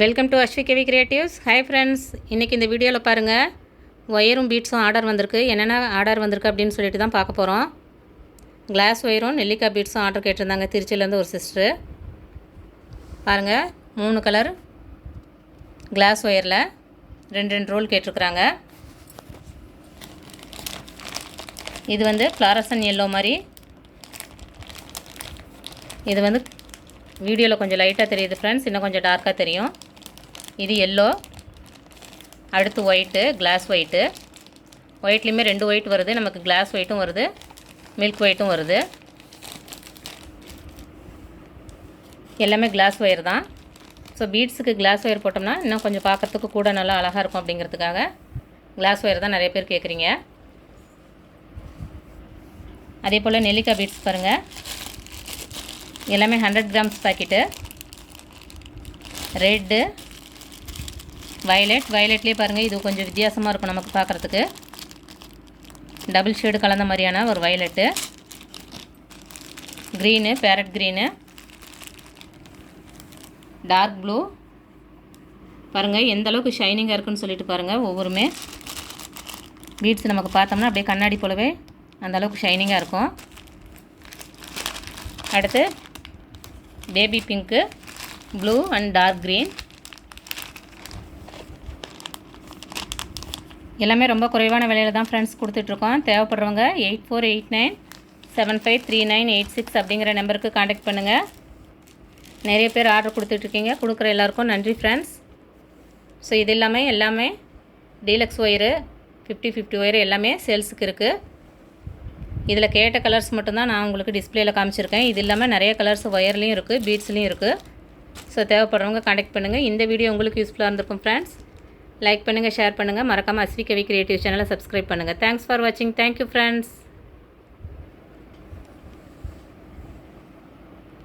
Welcome to Aswikavi creatives. Hi friends, இன்றைக்கி இந்த வீடியோவில் பாருங்கள், ஒயரும் பீட்ஸும் ஆர்டர் வந்திருக்கு. என்னென்ன ஆர்டர் வந்திருக்கு அப்படின்னு சொல்லிட்டு தான் பார்க்க போகிறோம். கிளாஸ் ஒயரும் நெல்லிக்காய் பீட்ஸும் ஆர்டர் கேட்டிருந்தாங்க திருச்சியிலேருந்து ஒரு சிஸ்டர். பாருங்கள், 3 கலர் கிளாஸ் ஒயரில் 2 ரோல் கேட்டிருக்குறாங்க. இது வந்து ஃப்ளாரசன் எல்லோ மாதிரி, இது வந்து வீடியோவில் கொஞ்சம் லைட்டாக தெரியுது ஃப்ரெண்ட்ஸ், இன்னும் கொஞ்சம் டார்க்காக தெரியும். இது எல்லோ, அடுத்து ஒயிட்டு, கிளாஸ் ஒயிட்டு. ஒயிட்லேயுமே 2 ஒயிட் வருது, நமக்கு கிளாஸ் ஒயிட்டும் வருது, மில்க் ஒயிட்டும் வருது. எல்லாமே கிளாஸ் ஒயர் தான். ஸோ பீட்ஸுக்கு கிளாஸ் ஒயர் போட்டோம்னா இன்னும் கொஞ்சம் பார்க்குறதுக்கு கூட நல்லா அழகாக இருக்கும் அப்படிங்கிறதுக்காக கிளாஸ் ஒயர் தான் நிறைய பேர் கேட்குறீங்க. அதே போல் நெல்லிக்காய் பீட்ஸ் பாருங்கள், எல்லாமே 100 கிராம்ஸ் பாக்கெட்டு. ரெட்டு, வயலட்லேயே பாருங்கள், இது கொஞ்சம் வித்தியாசமாக இருக்கும் நமக்கு பார்க்குறதுக்கு. டபுள் ஷேடு கலந்த மாதிரியான ஒரு violet. Green, parrot green, dark blue. பாருங்கள் எந்த அளவுக்கு ஷைனிங்காக இருக்குன்னு சொல்லிட்டு பாருங்கள். ஒவ்வொருமே பீட்ஸ் நமக்கு பார்த்தோம்னா அப்படியே கண்ணாடி போலவே அந்த அளவுக்கு ஷைனிங்காக இருக்கும். அடுத்து baby pink, blue and dark green. எல்லாமே ரொம்ப குறைவான விலையில் தான் ஃப்ரெண்ட்ஸ் கொடுத்துட்ருக்கோம். தேவைப்படுறவங்க 8489753986 அப்படிங்கிற நம்பருக்கு காண்டாக்ட் பண்ணுங்கள். நிறைய பேர் ஆர்டர் கொடுத்துட்ருக்கீங்க, கொடுக்குற எல்லாருக்கும் நன்றி ஃப்ரெண்ட்ஸ். ஸோ இது எல்லாமே டீலக்ஸ் ஒயரு, 50-50 ஒயரு எல்லாமே சேல்ஸுக்கு இருக்குது. இதில் கேட்ட கலர்ஸ் மட்டும்தான் நான் உங்களுக்கு டிஸ்பிளேயில் காமிச்சிருக்கேன். இது இல்லாமல் நிறைய கலர்ஸ் ஒயர்லேயும் இருக்குது, பீட்ஸ்லேயும் இருக்குது. ஸோ தேவைப்படுறவங்க காண்டாக்ட் பண்ணுங்கள். இந்த வீடியோ உங்களுக்கு யூஸ்ஃபுல்லாக இருந்திருக்கும் ஃப்ரெண்ட்ஸ். லைக் பண்ணுங்கள், ஷேர் பண்ணுங்கள், மறக்காமல் அஸ்விகவி கிரியேட்டிவ் சேனலை சப்ஸ்கிரைப் பண்ணுங்கள். தேங்க்ஸ் ஃபார் வாட்சிங். Thank you friends.